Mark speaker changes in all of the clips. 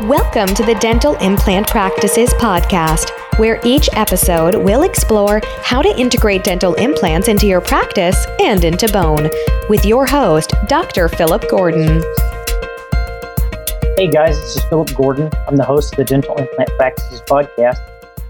Speaker 1: Welcome to the Dental Implant Practices podcast, where each episode will explore how to integrate dental implants into your practice and into bone, with your host, Dr. Philip Gordon.
Speaker 2: Hey guys, this is Philip Gordon. I'm the host of the Dental Implant Practices podcast,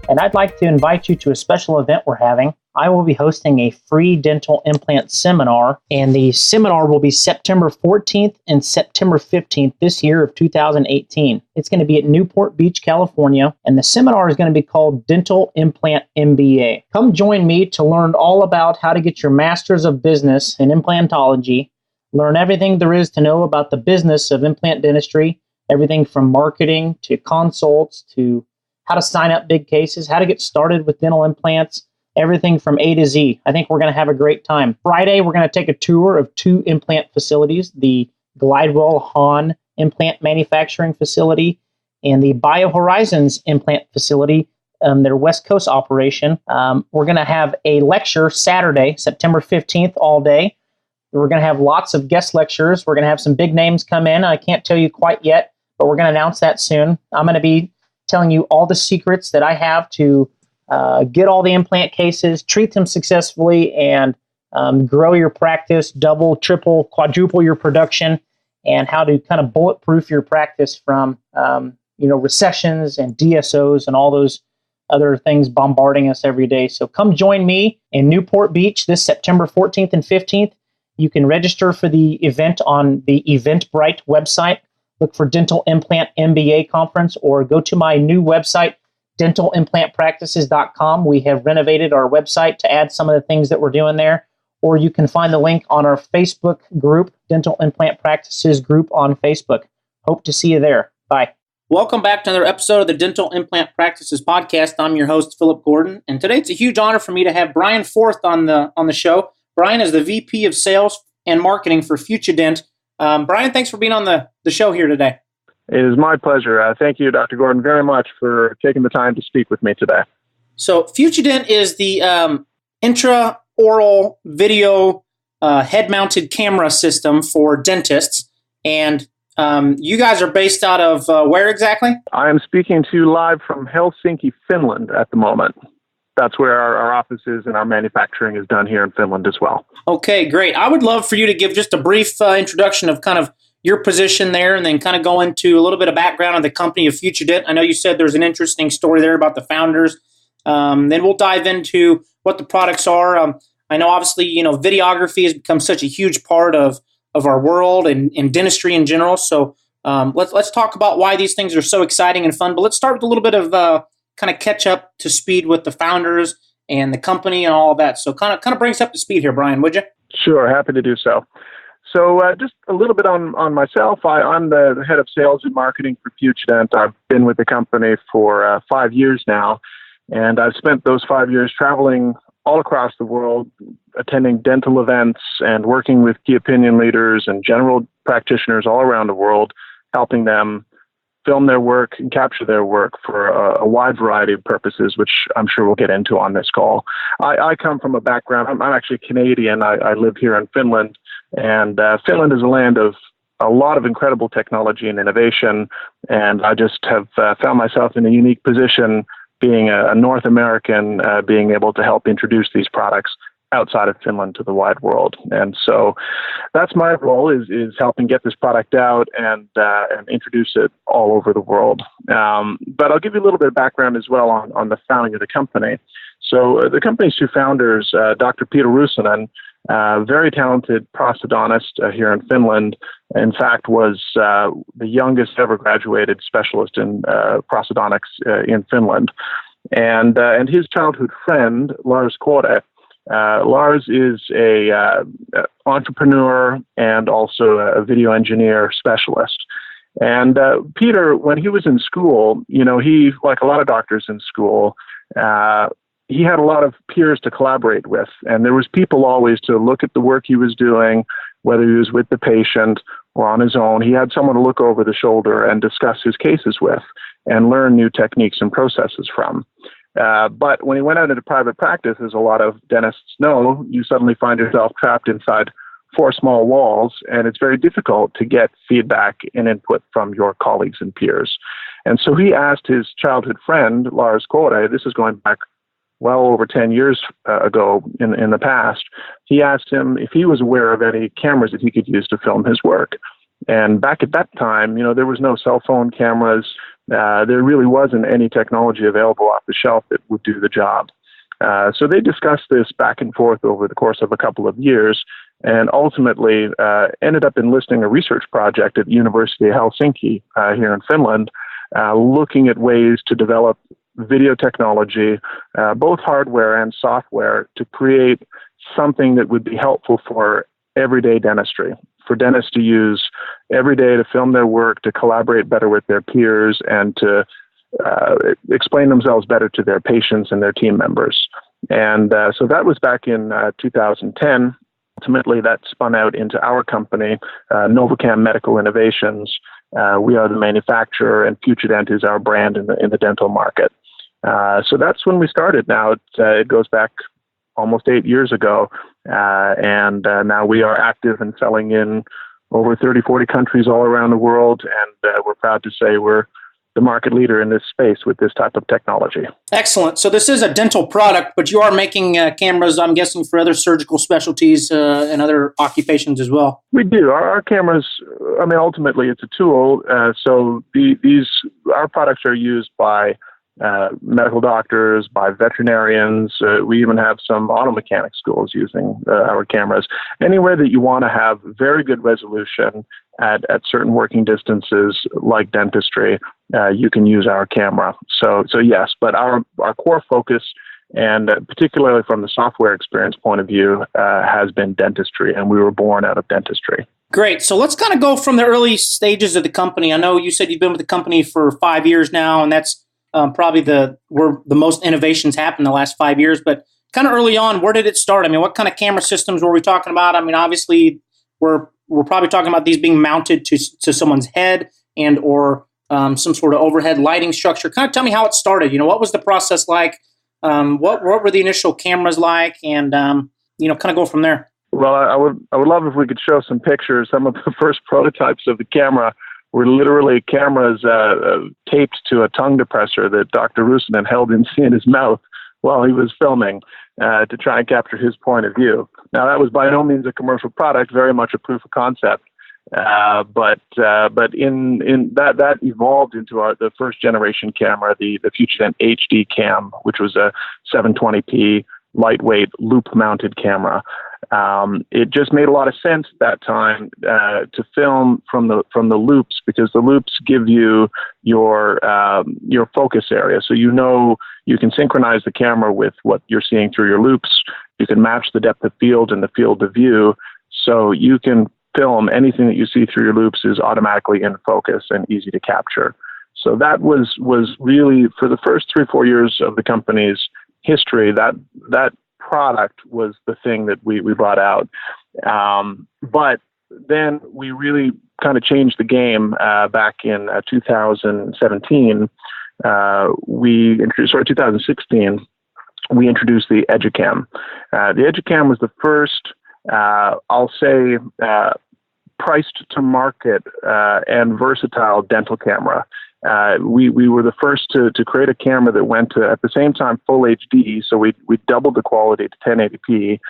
Speaker 2: and I'd like to invite you to a special event we're having. I will be hosting a free dental implant seminar, and the seminar will be September 14th and September 15th this year of 2018. It's going to be at Newport Beach, California, and the seminar is going to be called Dental Implant MBA. Come join me to learn all about how to get your Master's of Business in Implantology, learn everything there is to know about the business of implant dentistry, everything from marketing to consults to how to sign up big cases, how to get started with dental implants, everything from A to Z. I think we're going to have a great time. Friday, we're going to take a tour of two implant facilities, the Glidewell Hahn Implant Manufacturing Facility and the BioHorizons Implant Facility, their West Coast operation. We're going to have a lecture Saturday, September 15th, all day. We're going to have lots of guest lectures. We're going to have some big names come in. I can't tell you quite yet, but we're going to announce that soon. I'm going to be telling you all the secrets that I have to get all the implant cases, treat them successfully, and grow your practice, double, triple, quadruple your production, and how to kind of bulletproof your practice from recessions and DSOs and all those other things bombarding us every day. So come join me in Newport Beach this September 14th and 15th. You can register for the event on the Eventbrite website. Look for Dental Implant MBA Conference, or go to my new website, dentalimplantpractices.com. We have renovated our website to add some of the things that we're doing there. Or you can find the link on our Facebook group, Dental Implant Practices group on Facebook. Hope to see you there. Bye.
Speaker 3: Welcome back to another episode of the Dental Implant Practices podcast. I'm your host, Philip Gordon, and today it's a huge honor for me to have Brian Forth on the show. Brian is the VP of Sales and Marketing for Futudent. Brian, thanks for being on the show here today.
Speaker 4: It is my pleasure. Thank you, Dr. Gordon, very much for taking the time to speak with me today. So
Speaker 3: Futudent is the intraoral video head-mounted camera system for dentists. And you guys are based out of where exactly?
Speaker 4: I am speaking to you live from Helsinki, Finland at the moment. That's where our office is, and our manufacturing is done here in Finland as well.
Speaker 3: Okay, great. I would love for you to give just a brief introduction of kind of your position there, and then kind of go into a little bit of background on the company of Futudent. I know you said there's an interesting story there about the founders. Then we'll dive into what the products are. I know obviously, videography has become such a huge part of our world and dentistry in general. So let's talk about why these things are so exciting and fun. But let's start with a little bit of kind of catch up to speed with the founders and the company and all of that. So kind of bring us up to speed here, Brian, would you?
Speaker 4: Sure, happy to do so. So just a little bit on myself. I'm the head of sales and marketing for Futudent. I've been with the company for 5 years now, and I've spent those 5 years traveling all across the world, attending dental events and working with key opinion leaders and general practitioners all around the world, helping them film their work and capture their work for a wide variety of purposes, which I'm sure we'll get into on this call. I come from a background, I'm actually Canadian. I live here in Finland, and Finland is a land of a lot of incredible technology and innovation, and I just have found myself in a unique position being a North American, being able to help introduce these products outside of Finland to the wide world. And so that's my role, is helping get this product out and introduce it all over the world. But I'll give you a little bit of background as well on the founding of the company. So the company's two founders, Dr. Peter Ruusunen, very talented prosthodontist here in Finland. In fact, was the youngest ever graduated specialist in prosthodontics in Finland. And his childhood friend, Lars Kåre. Lars is a entrepreneur and also a video engineer specialist. And Peter, when he was in school, he, like a lot of doctors in school, he had a lot of peers to collaborate with. And there was people always to look at the work he was doing, whether he was with the patient or on his own. He had someone to look over the shoulder and discuss his cases with and learn new techniques and processes from. But when he went out into private practice, as a lot of dentists know, you suddenly find yourself trapped inside four small walls, and it's very difficult to get feedback and input from your colleagues and peers. And so he asked his childhood friend, Lars Kåre, this is going back well over 10 years ago in the past, he asked him if he was aware of any cameras that he could use to film his work. And back at that time, there was no cell phone cameras. There really wasn't any technology available off the shelf that would do the job. So they discussed this back and forth over the course of a couple of years, and ultimately ended up enlisting a research project at the University of Helsinki here in Finland, looking at ways to develop video technology, both hardware and software, to create something that would be helpful for everyday dentistry, for dentists to use every day to film their work, to collaborate better with their peers, and to explain themselves better to their patients and their team members. And so that was back in 2010. Ultimately, that spun out into our company, Novacam Medical Innovations. We are the manufacturer, and Futudent is our brand in the dental market. So that's when we started. Now it goes back almost 8 years ago, and now we are active and selling in over 30, 40 countries all around the world, and we're proud to say we're the market leader in this space with this type of technology. Excellent.
Speaker 3: So this is a dental product, but you are making cameras, I'm guessing, for other surgical specialties and other occupations as well.
Speaker 4: We do. Our cameras, ultimately it's a tool. So our products are used by medical doctors, by veterinarians. We even have some auto mechanic schools using our cameras. Anywhere that you want to have very good resolution at certain working distances, like dentistry, you can use our camera. So yes, but our core focus, and particularly from the software experience point of view, has been dentistry, and we were born out of dentistry.
Speaker 3: Great. So let's kind of go from the early stages of the company. I know you said you've been with the company for 5 years now, and that's probably where the most innovations happened in the last 5 years. But kind of early on, where did it start? What kind of camera systems were we talking about? Obviously, we're probably talking about these being mounted to someone's head and or some sort of overhead lighting structure. Kind of tell me how it started. What was the process like? What were the initial cameras like? And kind of go from there.
Speaker 4: Well, I would love if we could show some pictures. Some of the first prototypes of the camera were literally cameras taped to a tongue depressor that Dr. Rusanen held in his mouth while he was filming to try and capture his point of view. Now, that was by no means a commercial product, very much a proof of concept. But in that evolved into the first generation camera, the Futudent HD cam, which was a 720p lightweight loop mounted camera. It just made a lot of sense at that time to film from the loops, because the loops give you your focus area. So you can synchronize the camera with what you're seeing through your loops. You can match the depth of field and the field of view, so you can film anything that you see through your loops is automatically in focus and easy to capture. So that was really, for the first 3-4 years of the company's history, that product was the thing that we brought out. But then we really kind of changed the game back in 2017. 2016, we introduced the EduCam. The EduCam was the first, I'll say, priced to market and versatile dental camera. We were the first to create a camera that went to, at the same time, full HD. So we doubled the quality to 1080p.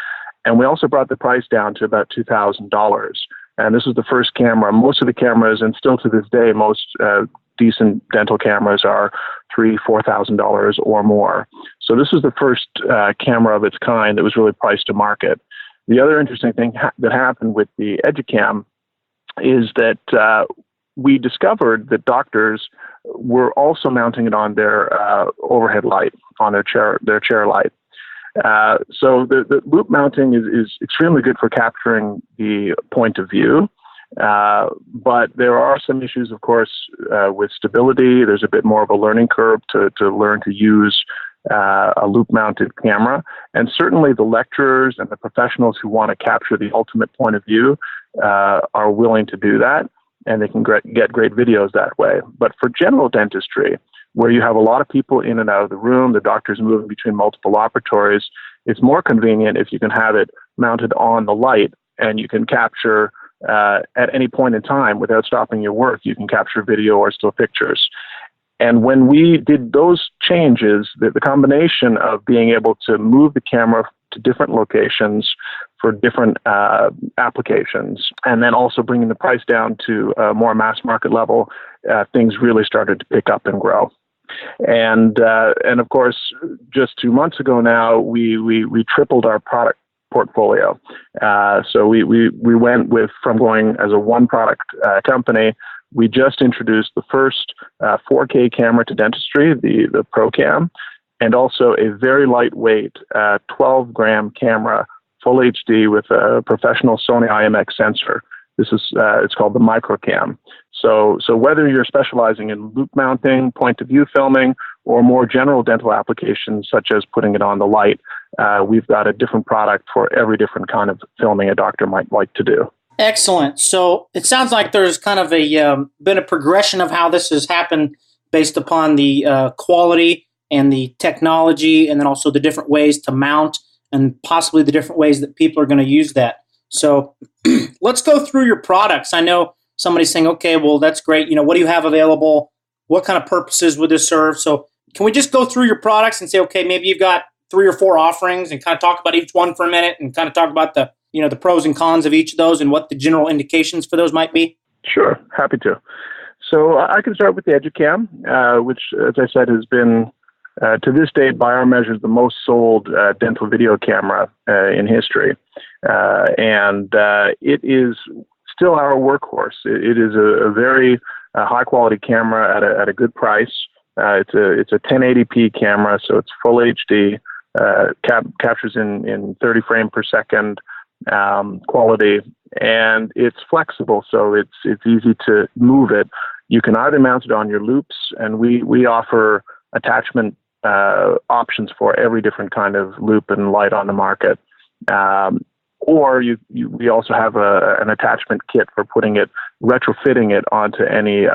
Speaker 4: And we also brought the price down to about $2,000. And this was the first camera. Most of the cameras, and still to this day, most decent dental cameras are $3,000-$4,000 or more. So this was the first camera of its kind that was really priced to market. The other interesting thing that happened with the EduCam is that we discovered that doctors were also mounting it on their overhead light, on their chair light. So the loop mounting is extremely good for capturing the point of view, but there are some issues, of course, with stability. There's a bit more of a learning curve to learn to use a loop-mounted camera. And certainly the lecturers and the professionals who want to capture the ultimate point of view are willing to do that, and they can get great videos that way. But for general dentistry, where you have a lot of people in and out of the room, the doctor's moving between multiple operatories, it's more convenient if you can have it mounted on the light and you can capture at any point in time without stopping your work. You can capture video or still pictures. And when we did those changes, the combination of being able to move the camera to different locations for different applications, and then also bringing the price down to a more mass market level, things really started to pick up and grow. And of course, just 2 months ago now, we tripled our product portfolio. So we went from going as a one product company. We just introduced the first 4K camera to dentistry, the ProCam, and also a very lightweight 12-gram camera, full HD with a professional Sony IMX sensor. This is it's called the MicroCam. So whether you're specializing in loop mounting, point of view filming, or more general dental applications such as putting it on the light, we've got a different product for every different kind of filming a doctor might like to do.
Speaker 3: Excellent. So it sounds like there's kind of been a progression of how this has happened based upon the quality and the technology, and then also the different ways to mount and possibly the different ways that people are going to use that. So let's go through your products. I know somebody's saying, okay, well, that's great. What do you have available? What kind of purposes would this serve? So can we just go through your products and say, okay, maybe you've got 3 or 4 offerings and kind of talk about each one for a minute and kind of talk about the pros and cons of each of those and what the general indications for those might be?
Speaker 4: Sure, happy to. So I can start with the EduCam, which, as I said, has been, to this date, by our measures, the most sold dental video camera in history. And it is still our workhorse. It is a very high-quality camera at a good price. It's a 1080p camera, so it's full HD, captures in 30 frames per second quality, and it's flexible, so it's easy to move it. You can either mount it on your loops, and we offer attachment options for every different kind of loop and light on the market. Or we also have an attachment kit for retrofitting it onto any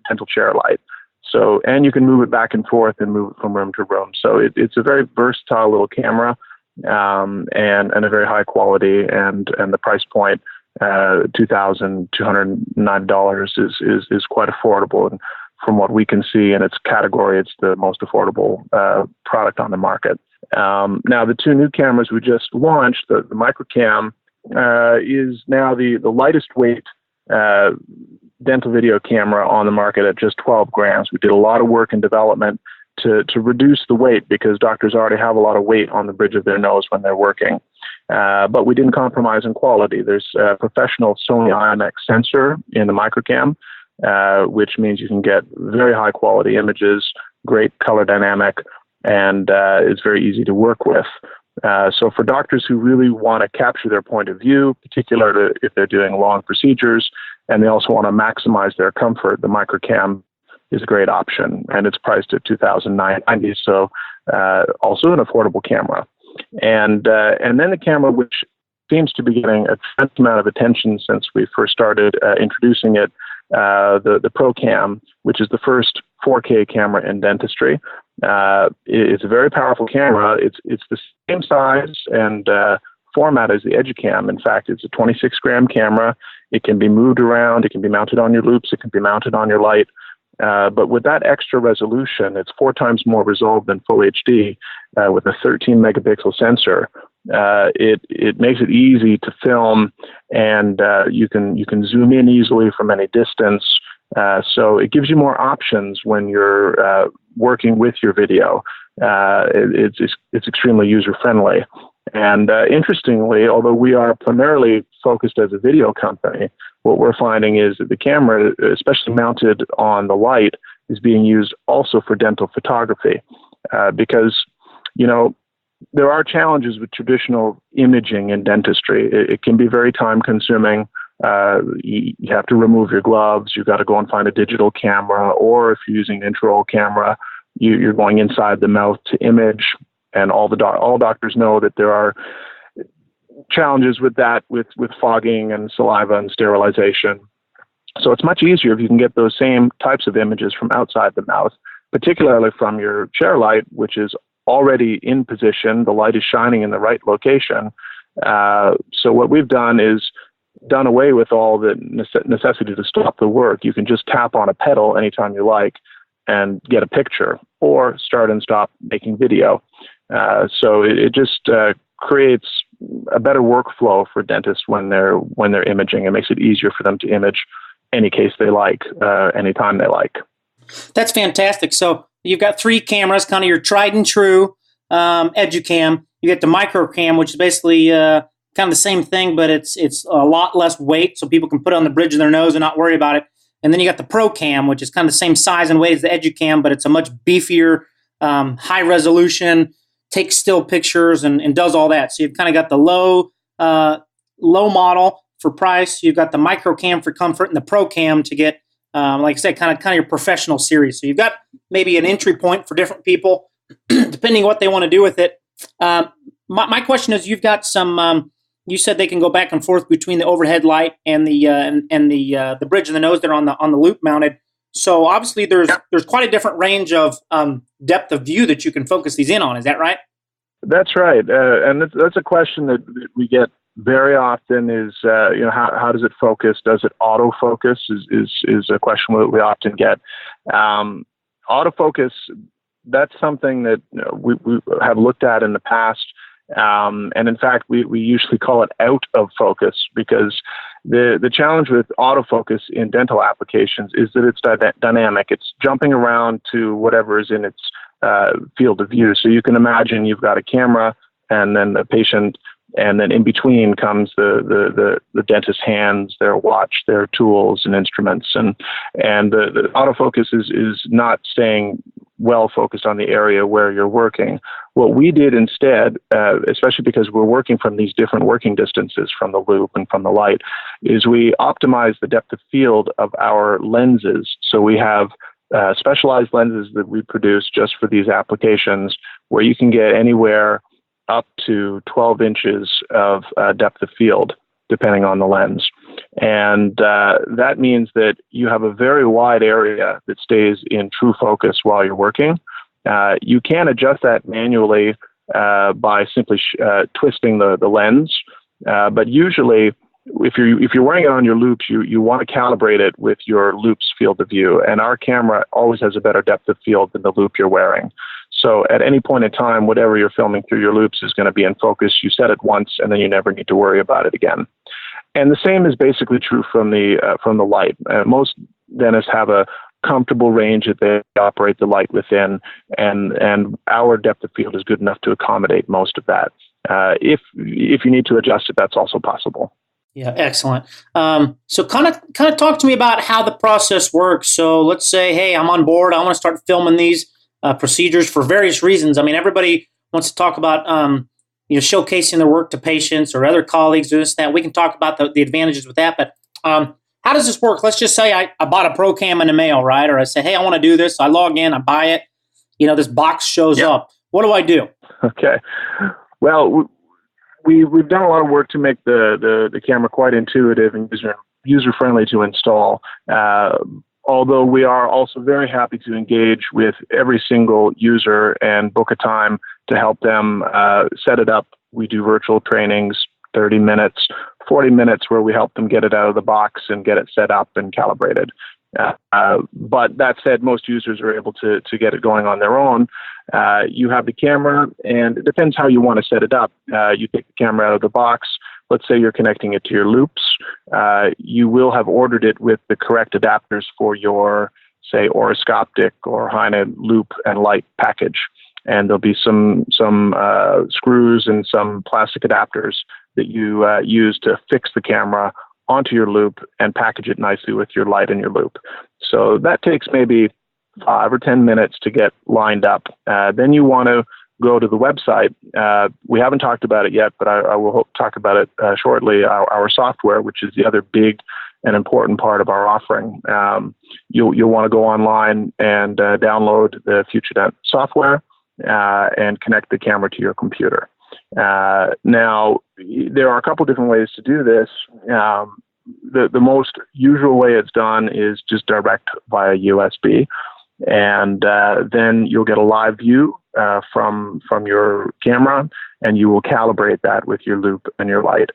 Speaker 4: dental chair light. So, and you can move it back and forth and move it from room to room. So it's a very versatile little camera, and a very high quality, and the price point, $2,209 is quite affordable. And from what we can see in its category, it's the most affordable product on the market. Now, the 2 new cameras we just launched, the MicroCam, is now the lightest weight dental video camera on the market at just 12 grams. We did a lot of work in development to reduce the weight, because doctors already have a lot of weight on the bridge of their nose when they're working. But we didn't compromise in quality. There's a professional Sony IMX sensor in the MicroCam, which means you can get very high quality images, great color dynamic, and it's very easy to work with. So for doctors who really want to capture their point of view, particularly if they're doing long procedures, and they also want to maximize their comfort, the MicroCam is a great option, and it's priced at $2,990, so also an affordable camera. And then the camera, which seems to be getting a tremendous amount of attention since we first started introducing it, the ProCam, which is the first 4K camera in dentistry. It's a very powerful camera. It's the same size and format as the EduCam. In fact, it's a 26-gram camera. It can be moved around. It can be mounted on your loops. It can be mounted on your light. But with that extra resolution, it's 4 times more resolved than Full HD with a 13 megapixel sensor. It makes it easy to film, and you can zoom in easily from any distance. So it gives you more options when you're working with your video. It's extremely user-friendly. And interestingly, although we are primarily focused as a video company, what we're finding is that the camera, especially mounted on the light, is being used also for dental photography, because, there are challenges with traditional imaging in dentistry. It can be very time-consuming. You have to remove your gloves. You've got to go and find a digital camera, or if you're using an intraoral camera, you're going inside the mouth to image. And all doctors know that there are challenges with that, with fogging and saliva and sterilization. So it's much easier if you can get those same types of images from outside the mouth, particularly from your chair light, which is already in position. The light is shining in the right location. So what we've done is done away with all the necessity to stop the work. You can just tap on a pedal anytime you like and get a picture, or start and stop making video. So it just creates a better workflow for dentists when they're imaging. It makes it easier for them to image any case they like, anytime they like.
Speaker 3: That's fantastic. So you've got 3 cameras, kind of your tried and true EduCam. You get the microcam, which is basically kind of the same thing, but it's a lot less weight, so people can put it on the bridge of their nose and not worry about it. And then you got the ProCam, which is kind of the same size and weight as the EduCam, but it's a much beefier, high resolution, takes still pictures and does all that. So you've kind of got the low model for price. You've got the microcam for comfort and the ProCam to get, like I said, kind of your professional series. So you've got maybe an entry point for different people, depending on what they want to do with it. My question is, you've got some. You said they can go back and forth between the overhead light and the bridge of the nose. They're on the loop mounted. So obviously there's quite a different range of depth of view that you can focus these in on. Is that right?
Speaker 4: That's right, and that's a question that we get very often. Is how does it focus? Does it autofocus? Is a question that we often get. Autofocus. That's something that we have looked at in the past. And in fact, we usually call it out of focus, because the challenge with autofocus in dental applications is that it's dynamic. It's jumping around to whatever is in its field of view. So you can imagine you've got a camera and then the patient, and then in between comes the dentist's hands, their watch, their tools and instruments. And the autofocus is not staying well focused on the area where you're working. What we did instead, especially because we're working from these different working distances from the loop and from the light, is we optimize the depth of field of our lenses. So we have specialized lenses that we produce just for these applications, where you can get anywhere up to 12 inches of depth of field, depending on the lens. And that means that you have a very wide area that stays in true focus while you're working. You can adjust that manually by simply twisting the lens. But usually, if you're wearing it on your loops, you want to calibrate it with your loop's field of view. And our camera always has a better depth of field than the loop you're wearing. So at any point in time, whatever you're filming through your loops is going to be in focus. You set it once, and then you never need to worry about it again. And the same is basically true from the light. Most dentists have a comfortable range that they operate the light within, and our depth of field is good enough to accommodate most of that. If you need to adjust it, that's also possible.
Speaker 3: Yeah, excellent. So kind of talk to me about how the process works. So let's say, hey, I'm on board. I want to start filming these procedures for various reasons. I mean, everybody wants to talk about showcasing their work to patients or other colleagues or this, that. We can talk about the advantages with that. But how does this work? Let's just say I bought a ProCam in the mail, right? Or I say, hey, I want to do this. I log in, I buy it. This box shows up. What do I do?
Speaker 4: Okay. Well, we've done a lot of work to make the camera quite intuitive and user-friendly to install. Although we are also very happy to engage with every single user and book a time to help them set it up. We do virtual trainings, 30 minutes, 40 minutes, where we help them get it out of the box and get it set up and calibrated. But that said, most users are able to get it going on their own. You have the camera, and it depends how you want to set it up. You take the camera out of the box. Let's say you're connecting it to your loops. You will have ordered it with the correct adapters for your, say, oroscoptic or Heine loop and light package. And there'll be some screws and some plastic adapters that you use to fix the camera onto your loop and package it nicely with your light and your loop. So that takes maybe 5 or 10 minutes to get lined up. Then you want to go to the website. We haven't talked about it yet, but I will talk about it shortly. Our software, which is the other big and important part of our offering. You'll want to go online and download the Futudent software and connect the camera to your computer. Now, there are a couple different ways to do this. The most usual way it's done is just direct via USB. And then you'll get a live view from your camera, and you will calibrate that with your loop and your light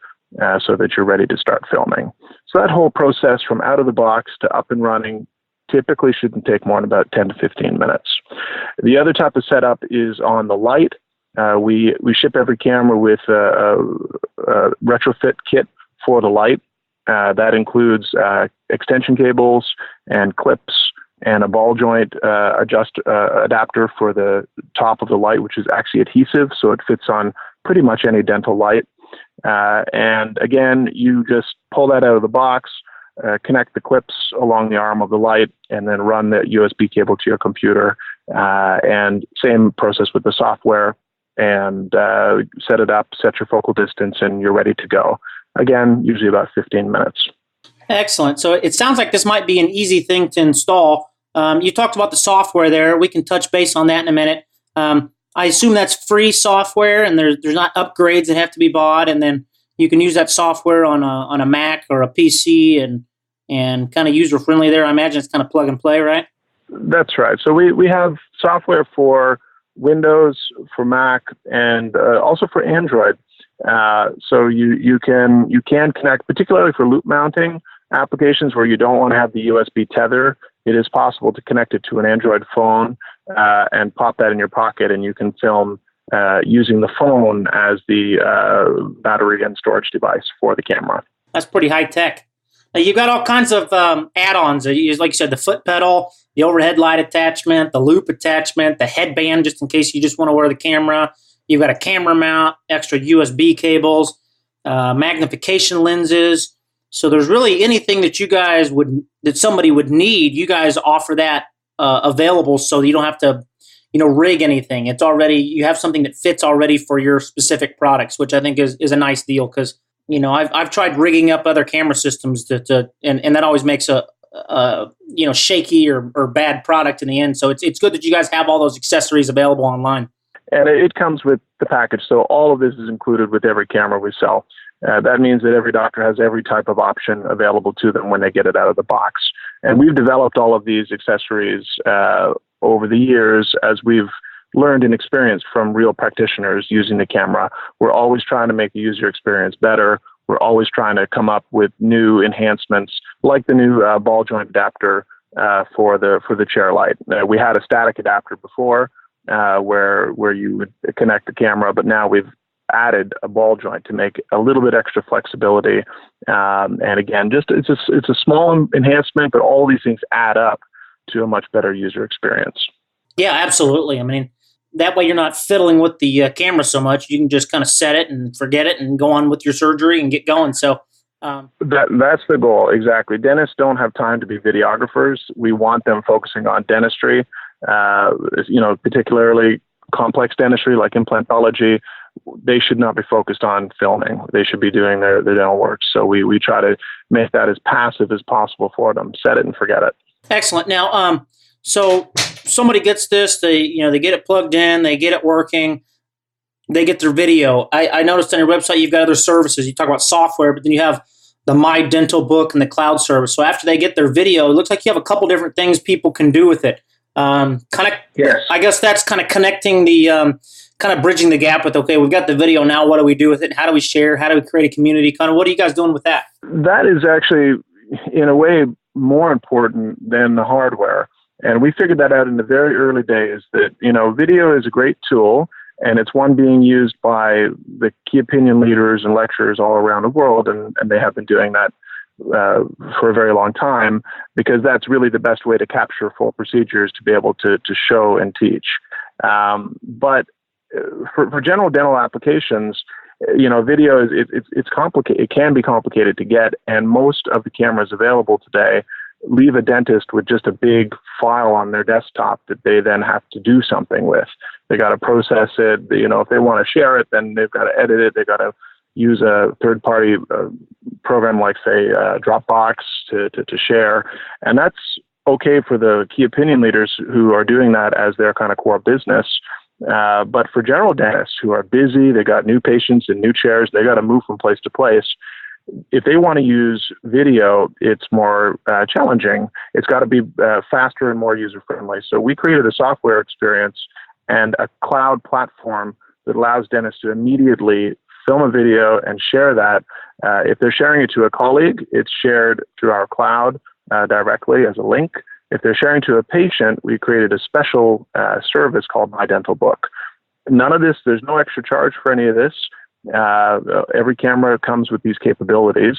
Speaker 4: so that you're ready to start filming. So that whole process from out of the box to up and running typically shouldn't take more than about 10 to 15 minutes. The other type of setup is on the light. We ship every camera with a retrofit kit for the light. That includes extension cables and clips and a ball joint adapter for the top of the light, which is actually adhesive, so it fits on pretty much any dental light. And again, you just pull that out of the box, connect the clips along the arm of the light, and then run the USB cable to your computer. And same process with the software, and set it up, set your focal distance, and you're ready to go. Again, usually about 15 minutes.
Speaker 3: Excellent. So it sounds like this might be an easy thing to install. You talked about the software there. We can touch base on that in a minute. I assume that's free software, and there's not upgrades that have to be bought, and then you can use that software on a Mac or a PC and kind of user friendly there. I imagine it's kind of plug and play, right?
Speaker 4: That's right. So we have software for Windows, for Mac, and also for Android. So you can connect, particularly for loop mounting applications where you don't want to have the USB tether. It is possible to connect it to an Android phone and pop that in your pocket, and you can film using the phone as the battery and storage device for the camera.
Speaker 3: That's pretty high tech. You've got all kinds of add-ons. Like you said, the foot pedal, the overhead light attachment, the loop attachment, the headband, just in case you just want to wear the camera. You've got a camera mount, extra USB cables, magnification lenses. So there's really anything that somebody would need. You guys offer that available, so you don't have to, rig anything. It's already, you have something that fits already for your specific products, which I think is a nice deal because, I've tried rigging up other camera systems and that always makes a shaky or bad product in the end. So it's good that you guys have all those accessories available online.
Speaker 4: And it comes with the package. So all of this is included with every camera we sell. That means that every doctor has every type of option available to them when they get it out of the box. And we've developed all of these accessories over the years as we've learned and experienced from real practitioners using the camera. We're always trying to make the user experience better. We're always trying to come up with new enhancements, like the new ball joint adapter for the chair light. We had a static adapter before where you would connect the camera, but now we've added a ball joint to make a little bit extra flexibility. And again, it's a small enhancement, but all these things add up to a much better user experience. Yeah,
Speaker 3: absolutely. I mean, that way you're not fiddling with the camera so much. You can just kind of set it and forget it and go on with your surgery and get going. So
Speaker 4: that's the goal. Exactly. Dentists don't have time to be videographers. We want them focusing on dentistry, particularly complex dentistry like implantology. They should not be focused on filming. They should be doing their dental work. So we try to make that as passive as possible for them. Set it and forget it.
Speaker 3: Excellent. Now, so somebody gets this, they get it plugged in, they get it working, they get their video. I noticed on your website you've got other services. You talk about software, but then you have the My Dental Book and the cloud service. So after they get their video, it looks like you have a couple different things people can do with it.
Speaker 4: Yes.
Speaker 3: I guess that's kind of connecting the, kind of bridging the gap with, okay, we've got the video now, what do we do with it? How do we share? How do we create a community? Kind of what are you guys doing with that?
Speaker 4: That is actually, in a way, more important than the hardware. And we figured that out in the very early days that, video is a great tool, and it's one being used by the key opinion leaders and lecturers all around the world, and they have been doing that for a very long time, because that's really the best way to capture full procedures, to be able to show and teach. But for general dental applications, video it's complicated. It can be complicated to get, and most of the cameras available today leave a dentist with just a big file on their desktop that they then have to do something with. They got to process it. If they want to share it, then they've got to edit it. They got to use a third-party program like, say, Dropbox to share, and that's okay for the key opinion leaders who are doing that as their kind of core business. But for general dentists who are busy, they got new patients and new chairs, they got to move from place to place. If they want to use video, it's more challenging. It's got to be faster and more user-friendly. So we created a software experience, and a cloud platform that allows dentists to immediately film a video and share that. If they're sharing it to a colleague, it's shared through our cloud directly as a link. If they're sharing to a patient, we created a special service called My Dental Book. None of this, there's no extra charge for any of this. Every camera comes with these capabilities.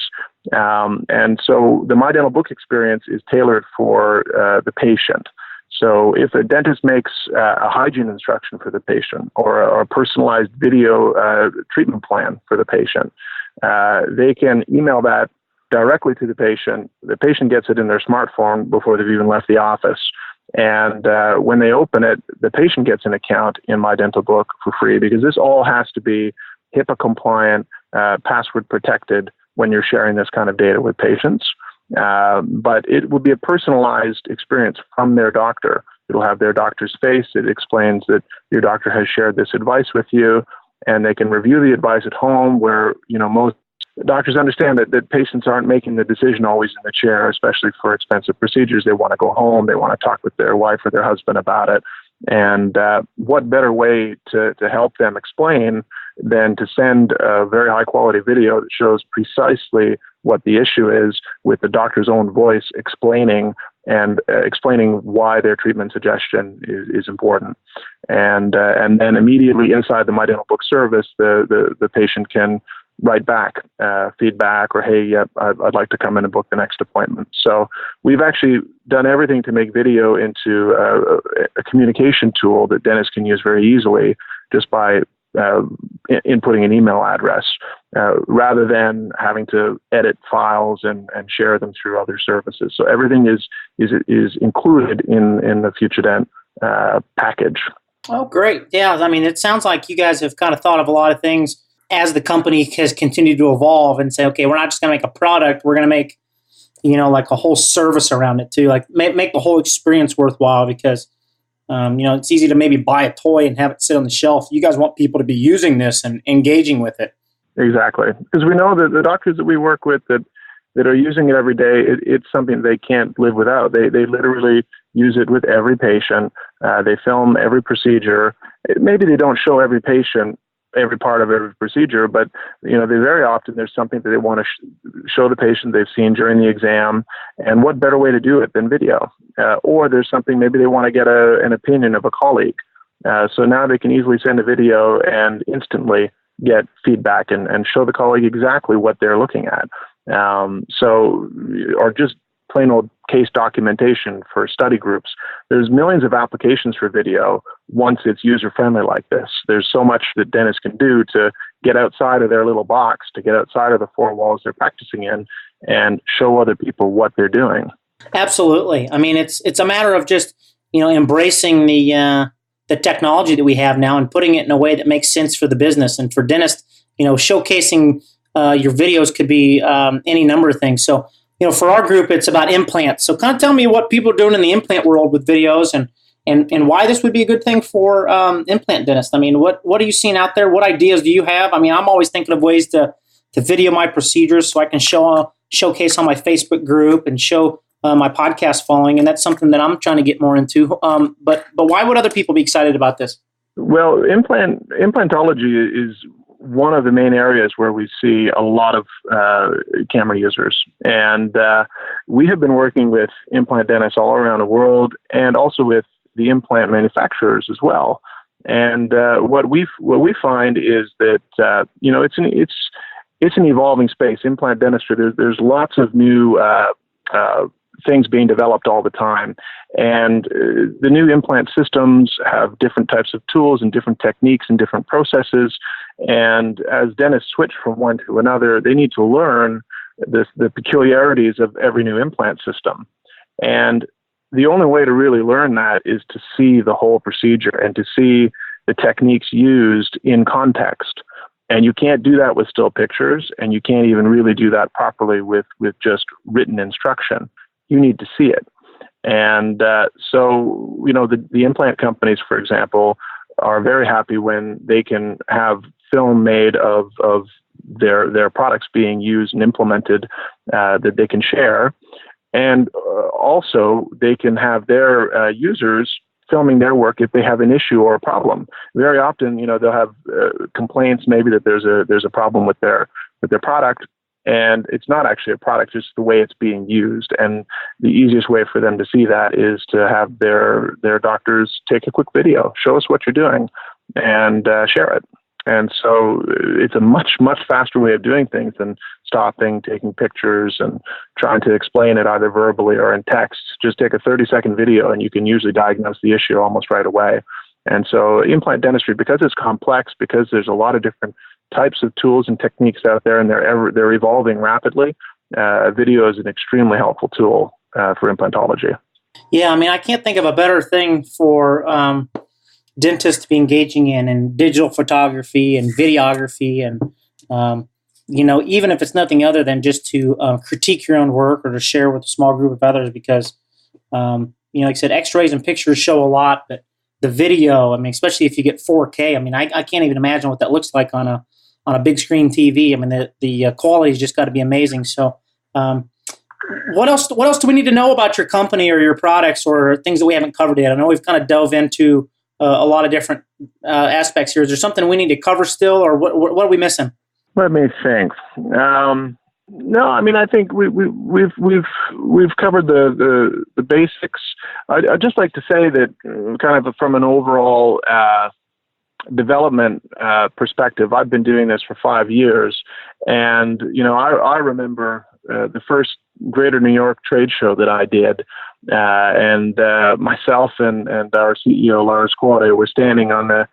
Speaker 4: And so the My Dental Book experience is tailored for the patient. So if a dentist makes a hygiene instruction for the patient or a personalized video treatment plan for the patient, they can email that directly to the patient. The patient gets it in their smartphone before they've even left the office. And when they open it, the patient gets an account in My Dental Book for free, because this all has to be HIPAA compliant, password protected when you're sharing this kind of data with patients. But it will be a personalized experience from their doctor. It'll have their doctor's face. It explains that your doctor has shared this advice with you, and they can review the advice at home, where, most doctors understand that patients aren't making the decision always in the chair, especially for expensive procedures. They want to go home. They want to talk with their wife or their husband about it. And what better way to help them explain than to send a very high quality video that shows precisely what the issue is, with the doctor's own voice explaining why their treatment suggestion is important. And then immediately inside the My Dental Book service, the patient can write back feedback, or, hey, I'd like to come in and book the next appointment. So we've actually done everything to make video into a communication tool that dentists can use very easily just by inputting an email address, rather than having to edit files and share them through other services. So everything is included in the Futudent package.
Speaker 3: Oh, great. Yeah, I mean, it sounds like you guys have kind of thought of a lot of things as the company has continued to evolve, and say, okay, we're not just going to make a product, we're going to make, like a whole service around it too, like make the whole experience worthwhile, because it's easy to maybe buy a toy and have it sit on the shelf. You guys want people to be using this and engaging with it.
Speaker 4: Exactly. Because we know that the doctors that we work with that are using it every day, it's something they can't live without. They literally use it with every patient. They film every procedure. Maybe they don't show every patient every part of every procedure, but they very often, there's something that they want to show the patient they've seen during the exam, and what better way to do it than video? Or there's something maybe they want to get an opinion of a colleague. So now they can easily send a video and instantly get feedback and show the colleague exactly what they're looking at. Or just plain old case documentation for study groups. There's millions of applications for video once it's user-friendly like this. There's so much that dentists can do to get outside of their little box, to get outside of the four walls they're practicing in, and show other people what they're doing. Absolutely. I mean, it's a matter of just, embracing the technology that we have now and putting it in a way that makes sense for the business. And for dentists, showcasing your videos could be any number of things. So, for our group, it's about implants. So kind of tell me what people are doing in the implant world with videos, and why this would be a good thing for implant dentists. I mean, what are you seeing out there? What ideas do you have? I mean, I'm always thinking of ways to video my procedures so I can showcase on my Facebook group and show my podcast following, and that's something that I'm trying to get more into. But why would other people be excited about this? Well, implantology is one of the main areas where we see a lot of camera users. And we have been working with implant dentists all around the world, and also with the implant manufacturers as well. And what we find is that it's an evolving space. Implant dentistry, there's lots of new things being developed all the time. And the new implant systems have different types of tools and different techniques and different processes. And as dentists switch from one to another, they need to learn the peculiarities of every new implant system. And the only way to really learn that is to see the whole procedure and to see the techniques used in context. And you can't do that with still pictures, and you can't even really do that properly with just written instruction. You need to see it. And so the implant companies, for example, are very happy when they can have film made of their products being used and implemented that they can share. And also they can have their users filming their work if they have an issue or a problem. Very often, they'll have complaints maybe that there's a problem with their product, and it's not actually a product, it's the way it's being used. And the easiest way for them to see that is to have their doctors take a quick video, show us what you're doing, and share it. And so it's a much, much faster way of doing things than stopping, taking pictures, and trying to explain it either verbally or in text. Just take a 30-second video, and you can usually diagnose the issue almost right away. And so implant dentistry, because it's complex, because there's a lot of different types of tools and techniques out there, and they're evolving rapidly, video is an extremely helpful tool for implantology.
Speaker 3: Yeah, I mean, I can't think of a better thing for dentists to be engaging in digital photography and videography, and even if it's nothing other than just to critique your own work or to share with a small group of others, because like I said, X-rays and pictures show a lot, but the video, I mean, especially if you get 4K, I mean, I can't even imagine what that looks like on a big screen TV. I mean, the quality's just got to be amazing. So, what else do we need to know about your company or your products or things that we haven't covered yet? I know we've kind of dove into a lot of different aspects here. Is there something we need to cover still, or what are we missing?
Speaker 4: Let me think. No, I mean, I think we've covered the basics. I'd just like to say that kind of from an overall development perspective, I've been doing this for 5 years, and I remember the first Greater New York trade show that I did, and myself and our CEO Lars Quade were standing on the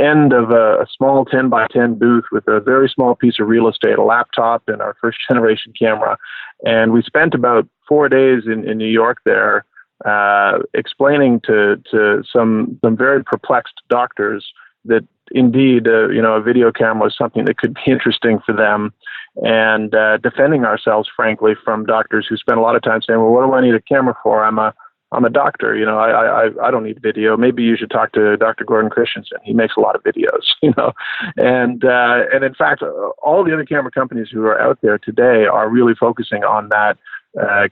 Speaker 4: end of a small 10 by 10 booth with a very small piece of real estate, a laptop, and our first generation camera, and we spent about 4 days in New York there, explaining to some very perplexed doctors that indeed, a video camera was something that could be interesting for them, and defending ourselves, frankly, from doctors who spend a lot of time saying, well, what do I need a camera for? I'm a doctor, I don't need video. Maybe you should talk to Dr. Gordon Christensen. He makes a lot of videos, and in fact, all the other camera companies who are out there today are really focusing on that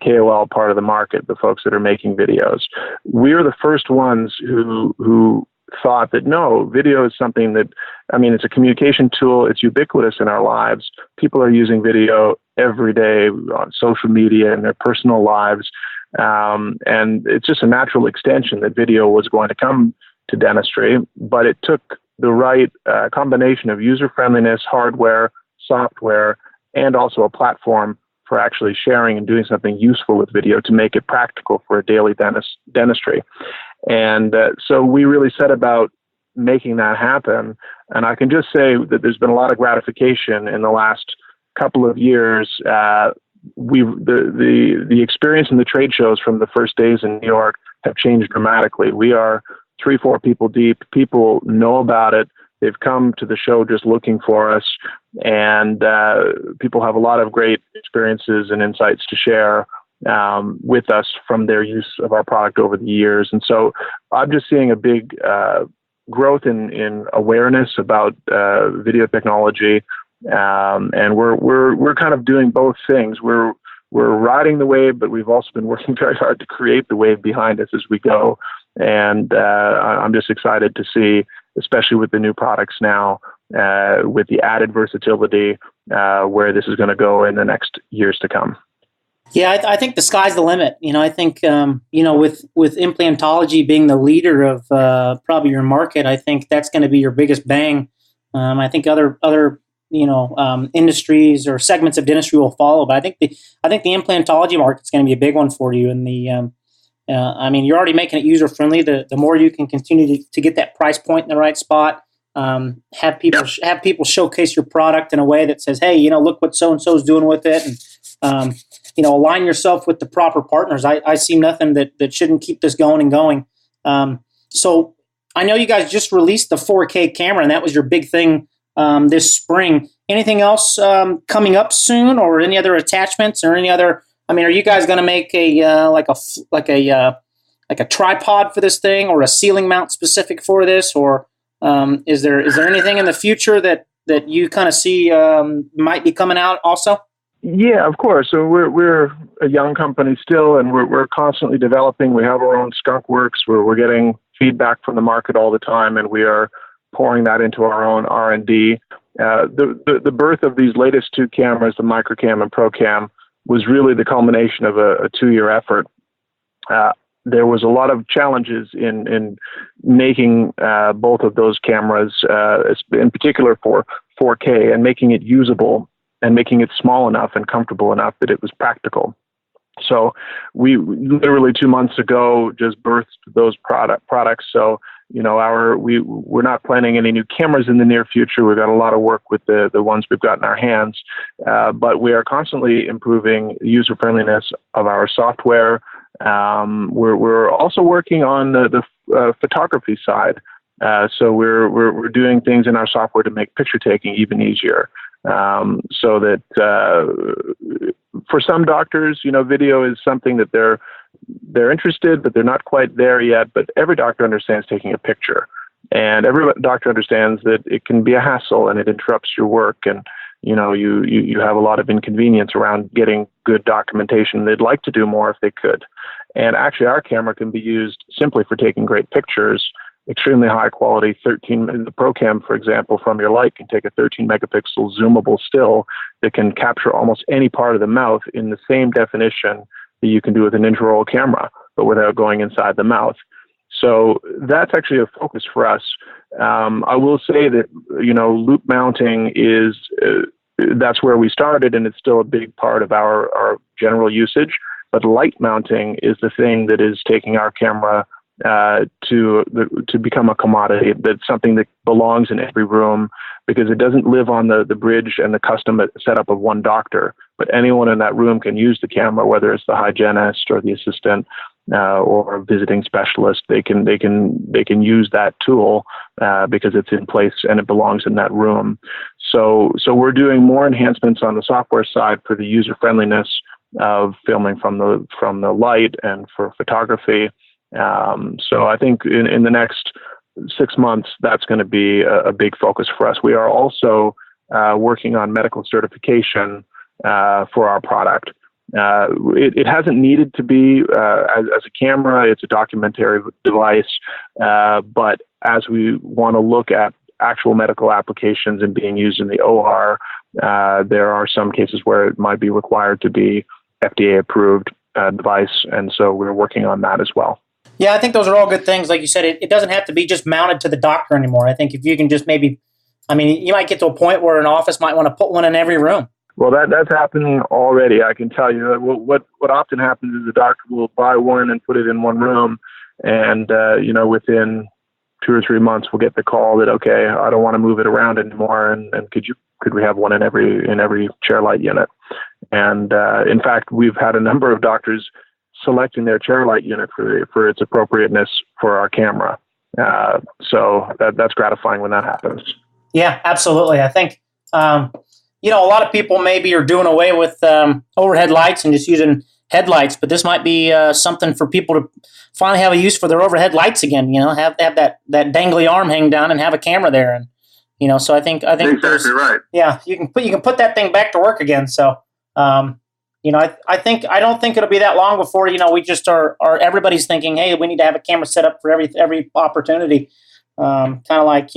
Speaker 4: KOL part of the market, the folks that are making videos. We're the first ones who thought that no, video is something that, I mean, it's a communication tool. It's ubiquitous in our lives. People are using video every day on social media and their personal lives. And it's just a natural extension that video was going to come to dentistry, but it took the right combination of user-friendliness, hardware, software, and also a platform for actually sharing and doing something useful with video to make it practical for a daily dentistry. And so we really set about making that happen. And I can just say that there's been a lot of gratification in the last couple of years. The experience in the trade shows from the first days in New York have changed dramatically. We are 3-4 people deep. People know about it. They've come to the show just looking for us, and people have a lot of great experiences and insights to share with us from their use of our product over the years. And so I'm just seeing a big growth in awareness about video technology, and we're kind of doing both things. We're riding the wave, but we've also been working very hard to create the wave behind us as we go. And I'm just excited to see, especially with the new products now, with the added versatility, where this is going to go in the next years to come.
Speaker 3: Yeah, I think the sky's the limit. I think, with implantology being the leader of probably your market, I think that's going to be your biggest bang. I think other industries or segments of dentistry will follow, but I think the implantology market's going to be a big one for you. And you're already making it user friendly. The more you can continue to get that price point in the right spot, have people showcase your product in a way that says, hey, look what so and so is doing with it, and align yourself with the proper partners. I see nothing that shouldn't keep this going and going. So I know you guys just released the 4K camera, and that was your big thing this spring. Anything else coming up soon, or any other attachments, or any other? Are you guys going to make a tripod for this thing, or a ceiling mount specific for this, or is there anything in the future that you kind of see might be coming out also?
Speaker 4: Yeah, of course. So we're a young company still, and we're constantly developing. We have our own skunk works where we're getting feedback from the market all the time, and we are pouring that into our own R&D. The birth of these latest two cameras, the Microcam and Procam, was really the culmination of a 2-year effort. There was a lot of challenges in making both of those cameras, in particular for 4K, and making it usable and making it small enough and comfortable enough that it was practical. So we literally 2 months ago just birthed those products. So, we're not planning any new cameras in the near future. We've got a lot of work with the ones we've got in our hands, but we are constantly improving the user friendliness of our software. We're also working on the photography side. So we're doing things in our software to make picture taking even easier. So that for some doctors, video is something that they're interested, but they're not quite there yet. But every doctor understands taking a picture, and every doctor understands that it can be a hassle and it interrupts your work, and you have a lot of inconvenience around getting good documentation. They'd like to do more if they could. And actually, our camera can be used simply for taking great pictures. Extremely high quality, the Procam, for example, from your light can take a 13 megapixel zoomable still that can capture almost any part of the mouth in the same definition that you can do with an intraoral camera, but without going inside the mouth. So that's actually a focus for us. I will say that, loop mounting is, that's where we started, and it's still a big part of our general usage. But light mounting is the thing that is taking our camera to become a commodity. That's something that belongs in every room, because it doesn't live on the bridge and the custom setup of one doctor, but anyone in that room can use the camera, whether it's the hygienist or the assistant or a visiting specialist. They can use that tool because it's in place and it belongs in that room. So we're doing more enhancements on the software side for the user friendliness of filming from the light and for photography. So I think in the next 6 months, that's going to be a big focus for us. We are also working on medical certification for our product. It hasn't needed to be as a camera. It's a documentary device. But as we want to look at actual medical applications and being used in the OR, there are some cases where it might be required to be FDA approved device. And so we're working on that as well.
Speaker 3: Yeah, I think those are all good things. Like you said, it doesn't have to be just mounted to the doctor anymore. I think if you can just you might get to a point where an office might want to put one in every room.
Speaker 4: Well, that's happening already. I can tell you. What often happens is the doctor will buy one and put it in one room, and within 2 or 3 months, we'll get the call that, okay, I don't want to move it around anymore, and could we have one in every chair light unit? And in fact, we've had a number of doctors selecting their chair light unit for its appropriateness for our camera. So that's gratifying when that happens.
Speaker 3: Yeah, absolutely. I think, a lot of people maybe are doing away with overhead lights and just using headlights, but this might be something for people to finally have a use for their overhead lights again, have that dangly arm hang down and have a camera there. And, so I think
Speaker 4: exactly right.
Speaker 3: Yeah, you can put that thing back to work again. So, I don't think it'll be that long before, we just are everybody's thinking, hey, we need to have a camera set up for every opportunity. Kind of like,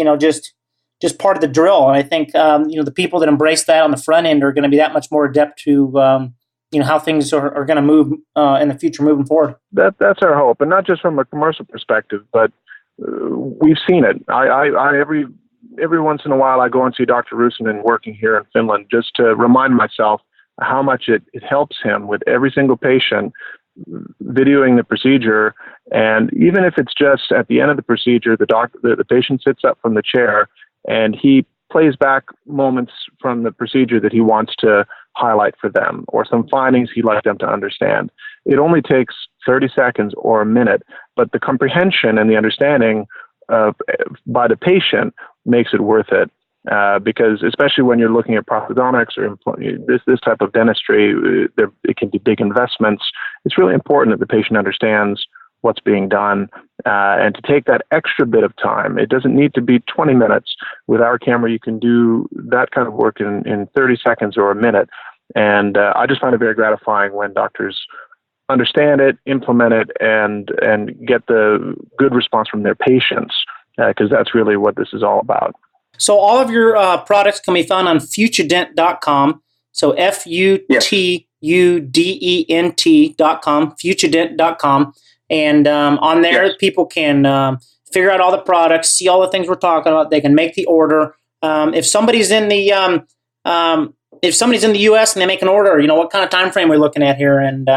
Speaker 3: just part of the drill. And I think, the people that embrace that on the front end are going to be that much more adept to, how things are going to move in the future moving forward.
Speaker 4: That's our hope. And not just from a commercial perspective, but we've seen it. I every once in a while, I go and see Dr. Rusanen working here in Finland just to remind myself how much it helps him with every single patient, videoing the procedure. And even if it's just at the end of the procedure, the patient sits up from the chair and he plays back moments from the procedure that he wants to highlight for them, or some findings he'd like them to understand. It only takes 30 seconds or a minute, but the comprehension and the understanding by the patient makes it worth it. Because especially when you're looking at prosthodontics or this type of dentistry, it can be big investments. It's really important that the patient understands what's being done, and to take that extra bit of time. It doesn't need to be 20 minutes. With our camera, you can do that kind of work in 30 seconds or a minute. And I just find it very gratifying when doctors understand it, implement it, and get the good response from their patients, because that's really what this is all about.
Speaker 3: So all of your products can be found on Futudent.com. So Futudent.com, Futudent.com. And on there, people can figure out all the products, see all the things we're talking about. They can make the order. If somebody's in the U.S. and they make an order, what kind of time frame we're looking at here, and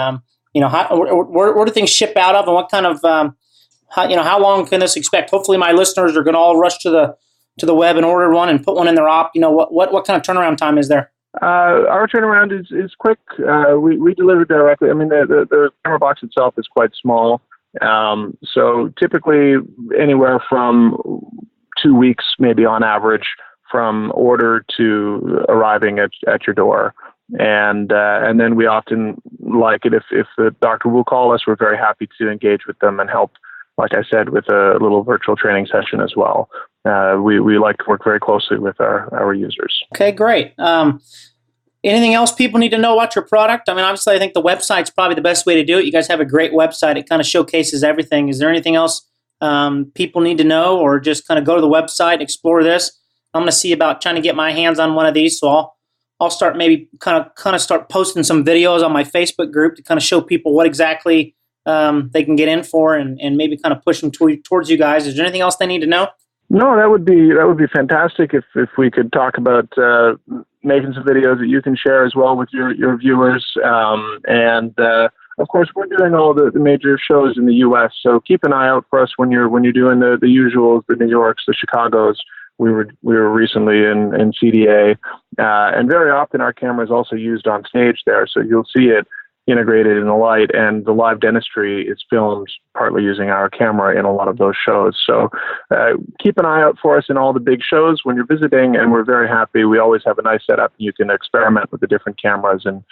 Speaker 3: where do things ship out of, and what kind of how long can this expect? Hopefully, my listeners are going to all rush to the web and order one and put one in their op. What kind of turnaround time is there?
Speaker 4: Our turnaround is quick. We deliver directly. I mean, the camera box itself is quite small. So typically anywhere from 2 weeks, maybe on average, from order to arriving at your door. And then we often like it if the doctor will call us, we're very happy to engage with them and help, like I said, with a little virtual training session as well. We like to work very closely with our users.
Speaker 3: Okay, great. Anything else people need to know about your product? I mean, obviously, I think the website's probably the best way to do it. You guys have a great website. It kind of showcases everything. Is there anything else people need to know, or just kind of go to the website, explore this? I'm going to see about trying to get my hands on one of these, so I'll start maybe kind of start posting some videos on my Facebook group to kind of show people what exactly they can get in for, and maybe kind of push them towards you guys. Is there anything else they need to know?
Speaker 4: No, that would be fantastic if we could talk about making some videos that you can share as well with your viewers. And of course, we're doing all the major shows in the U.S. So keep an eye out for us when you're doing the usuals, the New Yorks, the Chicagos. We were recently in CDA, and very often our camera is also used on stage there. So you'll see it integrated in the light, and the live dentistry is filmed partly using our camera in a lot of those shows. So keep an eye out for us in all the big shows when you're visiting, and we're very happy. We always have a nice setup. You can experiment with the different cameras and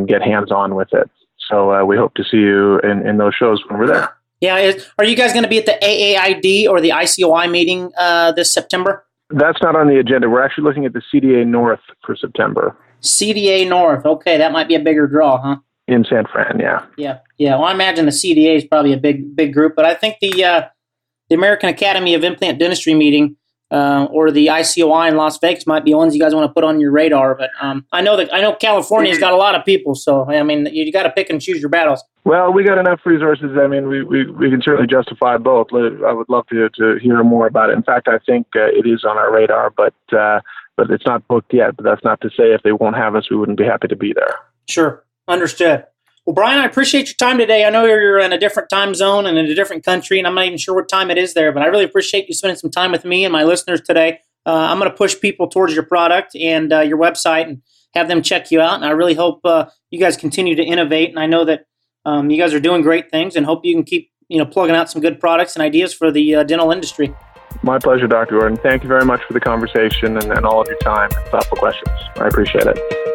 Speaker 4: get hands-on with it. So we hope to see you in those shows when we're there.
Speaker 3: Yeah. Are you guys going to be at the AAID or the ICOI meeting this September?
Speaker 4: That's not on the agenda. We're actually looking at the CDA North for September.
Speaker 3: CDA North. Okay, that might be a bigger draw, huh?
Speaker 4: In San Fran, yeah.
Speaker 3: Yeah. Well, I imagine the CDA is probably a big group, but I think the American Academy of Implant Dentistry meeting or the ICOI in Las Vegas might be ones you guys want to put on your radar. But I know California's got a lot of people, so I mean you got to pick and choose your battles.
Speaker 4: Well, we got enough resources. I mean, we can certainly justify both. I would love to hear more about it. In fact, I think it is on our radar, but it's not booked yet. But that's not to say if they won't have us, we wouldn't be happy to be there.
Speaker 3: Sure. Understood. Well, Brian, I appreciate your time today. I know you're in a different time zone and in a different country, and I'm not even sure what time it is there, but I really appreciate you spending some time with me and my listeners today. I'm going to push people towards your product and your website and have them check you out, and I really hope you guys continue to innovate, and I know that you guys are doing great things, and hope you can keep plugging out some good products and ideas for the dental industry.
Speaker 4: My pleasure, Dr. Gordon. Thank you very much for the conversation and all of your time and thoughtful questions. I appreciate it.